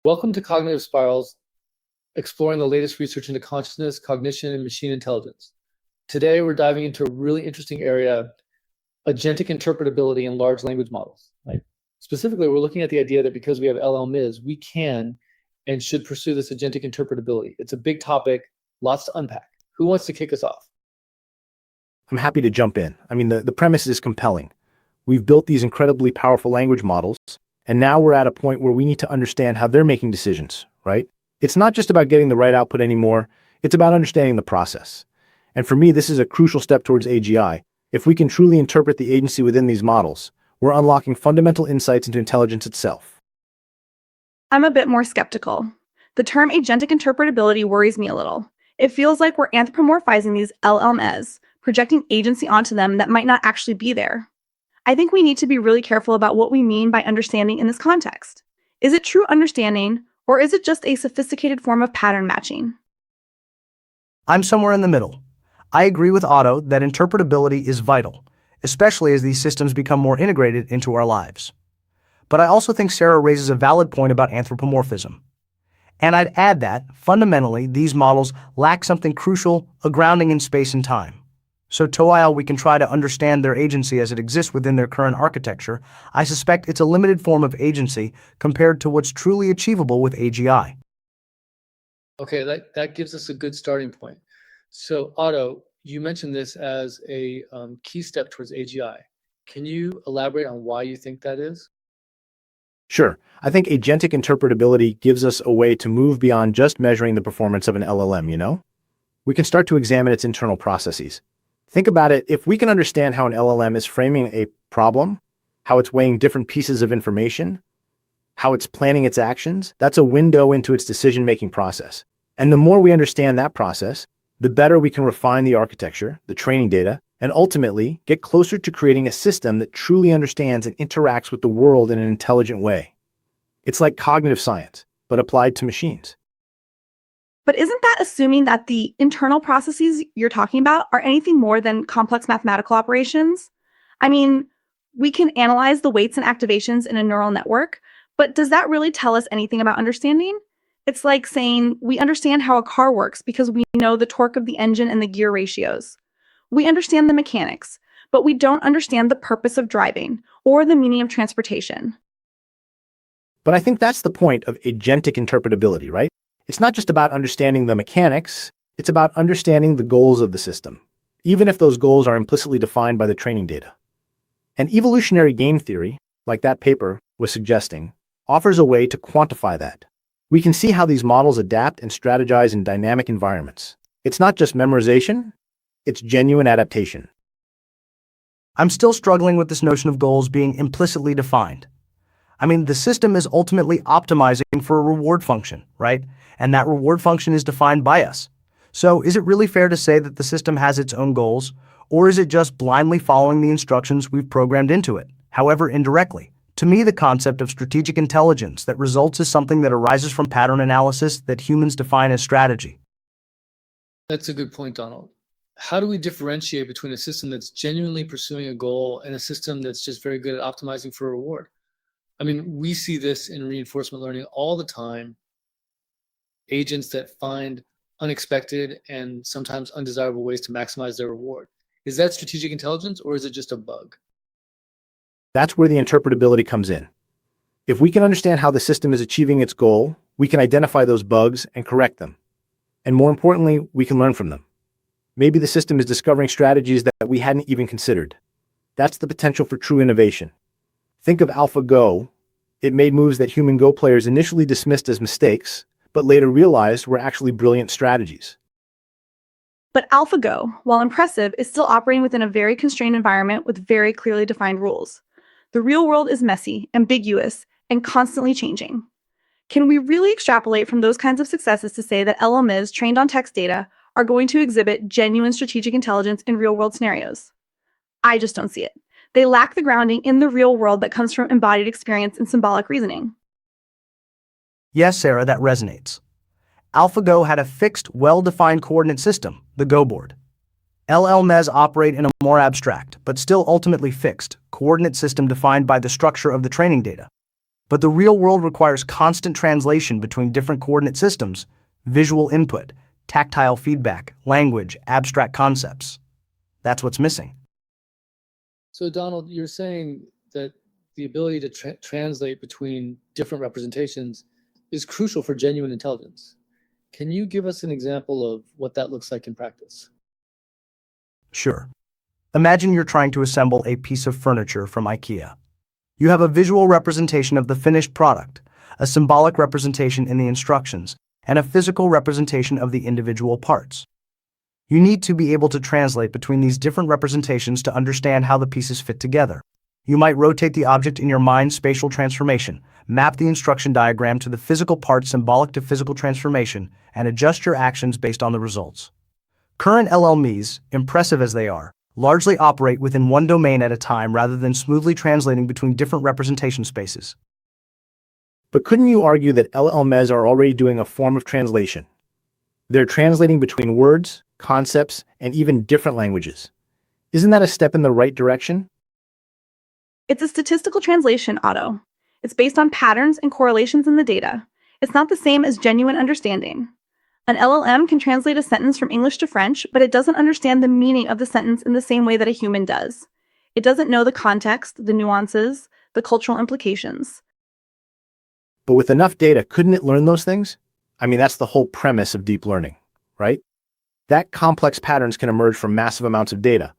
Welcome to Cognitive Spirals, exploring the latest research into consciousness, cognition, and machine intelligence. Today, we're diving into a really interesting area, agentic interpretability in large language models. Specifically, we're looking at the idea that because we have LLMs, we can and should pursue this agentic interpretability. It's a big topic, lots to unpack. Who wants to kick us off? I'm happy to jump in. The premise is compelling. We've built these incredibly powerful language models, and now we're at a point where we need to understand how they're making decisions, right? It's not just about getting the right output anymore, it's about understanding the process. And for me, this is a crucial step towards AGI. If we can truly interpret the agency within these models, we're unlocking fundamental insights into intelligence itself. I'm a bit more skeptical. The term agentic interpretability worries me a little. It feels like we're anthropomorphizing these LLMs, projecting agency onto them that might not actually be there. I think we need to be really careful about what we mean by understanding in this context. Is it true understanding, or is it just a sophisticated form of pattern matching? I'm somewhere in the middle. I agree with Otto that interpretability is vital, especially as these systems become more integrated into our lives. But I also think Sarah raises a valid point about anthropomorphism. And I'd add that, fundamentally, these models lack something crucial, a grounding in space and time. So while we can try to understand their agency as it exists within their current architecture, I suspect it's a limited form of agency compared to what's truly achievable with AGI. Okay, that gives us a good starting point. So Otto, you mentioned this as a key step towards AGI. Can you elaborate on why you think that is? Sure, I think agentic interpretability gives us a way to move beyond just measuring the performance of an LLM, We can start to examine its internal processes. Think about it, if we can understand how an LLM is framing a problem, how it's weighing different pieces of information, how it's planning its actions, that's a window into its decision-making process. And the more we understand that process, the better we can refine the architecture, the training data, and ultimately get closer to creating a system that truly understands and interacts with the world in an intelligent way. It's like cognitive science, but applied to machines. But isn't that assuming that the internal processes you're talking about are anything more than complex mathematical operations? We can analyze the weights and activations in a neural network, but does that really tell us anything about understanding? It's like saying we understand how a car works because we know the torque of the engine and the gear ratios. We understand the mechanics, but we don't understand the purpose of driving or the meaning of transportation. But I think that's the point of agentic interpretability, right? It's not just about understanding the mechanics, it's about understanding the goals of the system, even if those goals are implicitly defined by the training data. And evolutionary game theory, like that paper was suggesting, offers a way to quantify that. We can see how these models adapt and strategize in dynamic environments. It's not just memorization, it's genuine adaptation. I'm still struggling with this notion of goals being implicitly defined. The system is ultimately optimizing for a reward function, right? And that reward function is defined by us. So is it really fair to say that the system has its own goals, or is it just blindly following the instructions we've programmed into it, however indirectly? To me, the concept of strategic intelligence that results is something that arises from pattern analysis that humans define as strategy. That's a good point, Donald. How do we differentiate between a system that's genuinely pursuing a goal and a system that's just very good at optimizing for a reward? We see this in reinforcement learning all the time. Agents that find unexpected and sometimes undesirable ways to maximize their reward. Is that strategic intelligence, or is it just a bug? That's where the interpretability comes in. If we can understand how the system is achieving its goal, we can identify those bugs and correct them. And more importantly, we can learn from them. Maybe the system is discovering strategies that we hadn't even considered. That's the potential for true innovation. Think of AlphaGo. It made moves that human Go players initially dismissed as mistakes, but later realized were actually brilliant strategies. But AlphaGo, while impressive, is still operating within a very constrained environment with very clearly defined rules. The real world is messy, ambiguous, and constantly changing. Can we really extrapolate from those kinds of successes to say that LLMs trained on text data are going to exhibit genuine strategic intelligence in real-world scenarios? I just don't see it. They lack the grounding in the real world that comes from embodied experience and symbolic reasoning. Yes, Sarah, that resonates. AlphaGo had a fixed, well-defined coordinate system, the Go board. LLMs operate in a more abstract, but still ultimately fixed, coordinate system defined by the structure of the training data. But the real world requires constant translation between different coordinate systems, visual input, tactile feedback, language, abstract concepts. That's what's missing. So, Donald, you're saying that the ability to translate between different representations is crucial for genuine intelligence. Can you give us an example of what that looks like in practice? Sure. Imagine you're trying to assemble a piece of furniture from IKEA. You have a visual representation of the finished product, a symbolic representation in the instructions, and a physical representation of the individual parts. You need to be able to translate between these different representations to understand how the pieces fit together. You might rotate the object in your mind's spatial transformation, map the instruction diagram to the physical part symbolic to physical transformation, and adjust your actions based on the results. Current LLMs, impressive as they are, largely operate within one domain at a time rather than smoothly translating between different representation spaces. But couldn't you argue that LLMs are already doing a form of translation? They're translating between words, concepts, and even different languages. Isn't that a step in the right direction? It's a statistical translation, Otto. It's based on patterns and correlations in the data. It's not the same as genuine understanding. An LLM can translate a sentence from English to French, but it doesn't understand the meaning of the sentence in the same way that a human does. It doesn't know the context, the nuances, the cultural implications. But with enough data, couldn't it learn those things? I mean, that's the whole premise of deep learning, right? That complex patterns can emerge from massive amounts of data.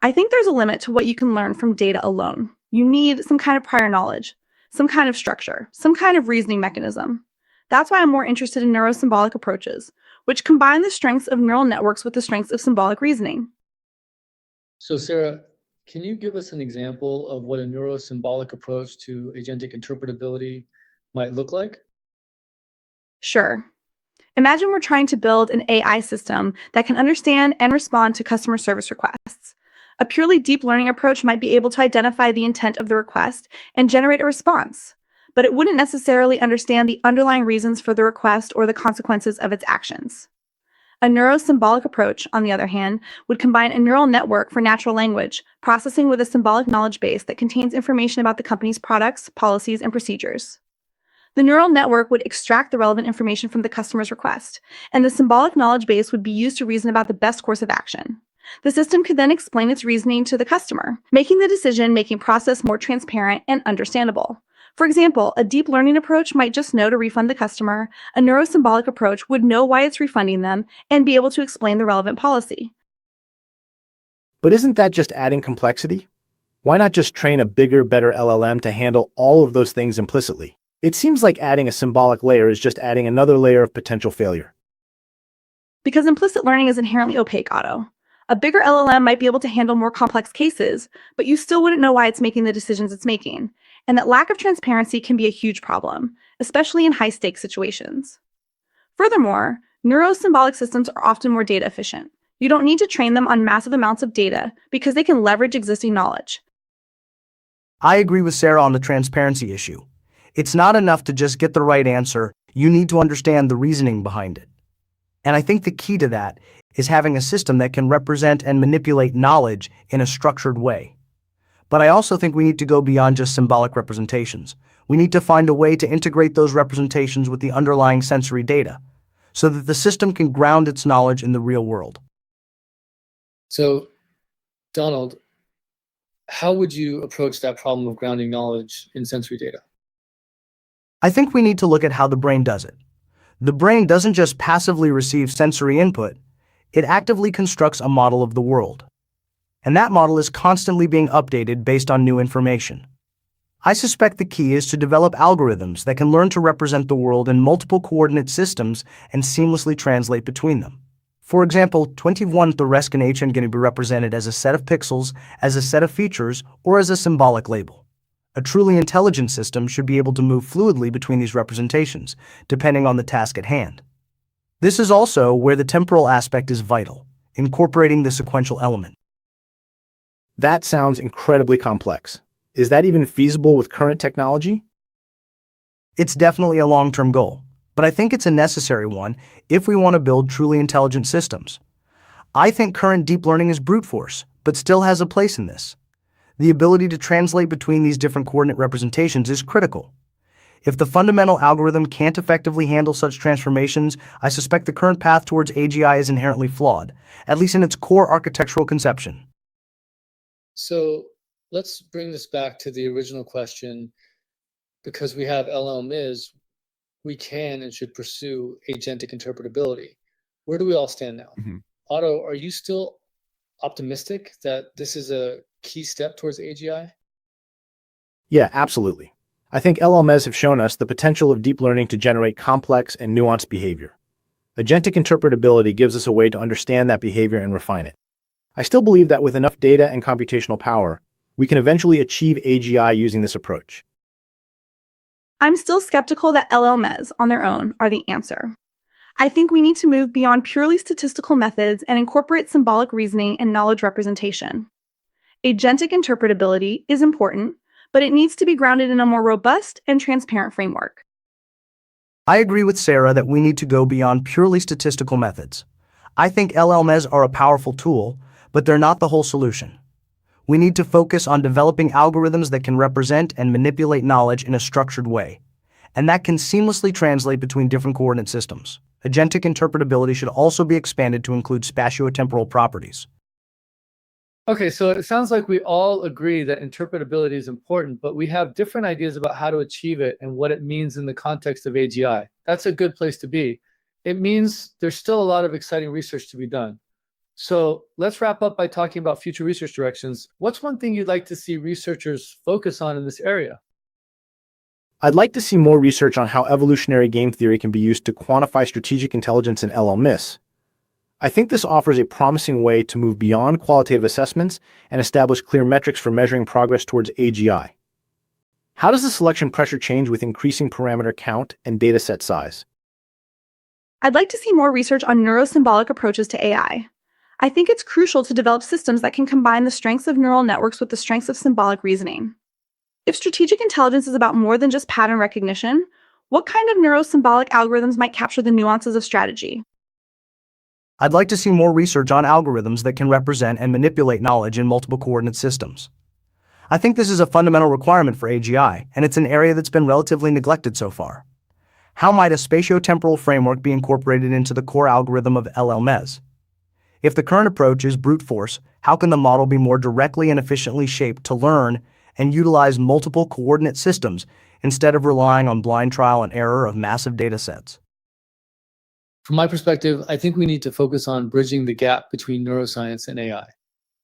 I think there's a limit to what you can learn from data alone. You need some kind of prior knowledge, some kind of structure, some kind of reasoning mechanism. That's why I'm more interested in neuro-symbolic approaches, which combine the strengths of neural networks with the strengths of symbolic reasoning. So, Sarah, can you give us an example of what a neuro-symbolic approach to agentic interpretability might look like? Sure. Imagine we're trying to build an AI system that can understand and respond to customer service requests. A purely deep learning approach might be able to identify the intent of the request and generate a response, but it wouldn't necessarily understand the underlying reasons for the request or the consequences of its actions. A neuro-symbolic approach, on the other hand, would combine a neural network for natural language processing with a symbolic knowledge base that contains information about the company's products, policies, and procedures. The neural network would extract the relevant information from the customer's request, and the symbolic knowledge base would be used to reason about the best course of action. The system could then explain its reasoning to the customer, making the decision-making process more transparent and understandable. For example, a deep learning approach might just know to refund the customer. A neuro-symbolic approach would know why it's refunding them and be able to explain the relevant policy. But isn't that just adding complexity? Why not just train a bigger, better LLM to handle all of those things implicitly? It seems like adding a symbolic layer is just adding another layer of potential failure. Because implicit learning is inherently opaque, Otto. A bigger LLM might be able to handle more complex cases, but you still wouldn't know why it's making the decisions it's making. And that lack of transparency can be a huge problem, especially in high-stakes situations. Furthermore, neuro-symbolic systems are often more data efficient. You don't need to train them on massive amounts of data because they can leverage existing knowledge. I agree with Sarah on the transparency issue. It's not enough to just get the right answer, you need to understand the reasoning behind it. And I think the key to that is having a system that can represent and manipulate knowledge in a structured way. But I also think we need to go beyond just symbolic representations. We need to find a way to integrate those representations with the underlying sensory data, so that the system can ground its knowledge in the real world. So, Donald, how would you approach that problem of grounding knowledge in sensory data? I think we need to look at how the brain does it. The brain doesn't just passively receive sensory input, it actively constructs a model of the world. And that model is constantly being updated based on new information. I suspect the key is to develop algorithms that can learn to represent the world in multiple coordinate systems and seamlessly translate between them. For example, 21 Thorescan Agent can be represented as a set of pixels, as a set of features, or as a symbolic label. A truly intelligent system should be able to move fluidly between these representations, depending on the task at hand. This is also where the temporal aspect is vital, incorporating the sequential element. That sounds incredibly complex. Is that even feasible with current technology? It's definitely a long-term goal, but I think it's a necessary one if we want to build truly intelligent systems. I think current deep learning is brute force, but still has a place in this. The ability to translate between these different coordinate representations is critical. If the fundamental algorithm can't effectively handle such transformations, I suspect the current path towards AGI is inherently flawed, at least in its core architectural conception. So let's bring this back to the original question. Because we have LLMs, we can and should pursue agentic interpretability. Where do we all stand now? Otto, are you still optimistic that this is a key step towards AGI? Yeah, absolutely. I think LLMs have shown us the potential of deep learning to generate complex and nuanced behavior. Agentic interpretability gives us a way to understand that behavior and refine it. I still believe that with enough data and computational power, we can eventually achieve AGI using this approach. I'm still skeptical that LLMs on their own are the answer. I think we need to move beyond purely statistical methods and incorporate symbolic reasoning and knowledge representation. Agentic interpretability is important, but it needs to be grounded in a more robust and transparent framework. I agree with Sarah that we need to go beyond purely statistical methods. I think LLMs are a powerful tool, but they're not the whole solution. We need to focus on developing algorithms that can represent and manipulate knowledge in a structured way, and that can seamlessly translate between different coordinate systems. Agentic interpretability should also be expanded to include spatiotemporal properties. Okay, so it sounds like we all agree that interpretability is important, but we have different ideas about how to achieve it and what it means in the context of AGI. That's a good place to be. It means there's still a lot of exciting research to be done. So let's wrap up by talking about future research directions. What's one thing you'd like to see researchers focus on in this area? I'd like to see more research on how evolutionary game theory can be used to quantify strategic intelligence in LLMs. I think this offers a promising way to move beyond qualitative assessments and establish clear metrics for measuring progress towards AGI. How does the selection pressure change with increasing parameter count and dataset size? I'd like to see more research on neuro-symbolic approaches to AI. I think it's crucial to develop systems that can combine the strengths of neural networks with the strengths of symbolic reasoning. If strategic intelligence is about more than just pattern recognition, what kind of neuro-symbolic algorithms might capture the nuances of strategy? I'd like to see more research on algorithms that can represent and manipulate knowledge in multiple coordinate systems. I think this is a fundamental requirement for AGI, and it's an area that's been relatively neglected so far. How might a spatiotemporal framework be incorporated into the core algorithm of LLMs? If the current approach is brute force, how can the model be more directly and efficiently shaped to learn and utilize multiple coordinate systems instead of relying on blind trial and error of massive data sets? From my perspective, I think we need to focus on bridging the gap between neuroscience and AI.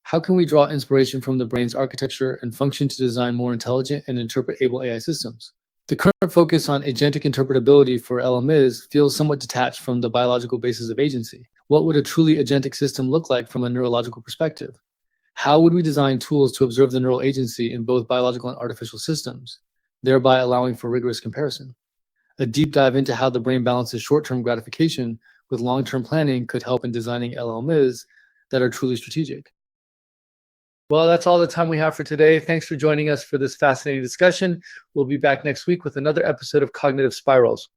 How can we draw inspiration from the brain's architecture and function to design more intelligent and interpretable AI systems? The current focus on agentic interpretability for LLMs feels somewhat detached from the biological basis of agency. What would a truly agentic system look like from a neurological perspective? How would we design tools to observe the neural agency in both biological and artificial systems, thereby allowing for rigorous comparison? A deep dive into how the brain balances short-term gratification with long-term planning could help in designing LLMs that are truly strategic. Well, that's all the time we have for today. Thanks for joining us for this fascinating discussion. We'll be back next week with another episode of Cognitive Spirals.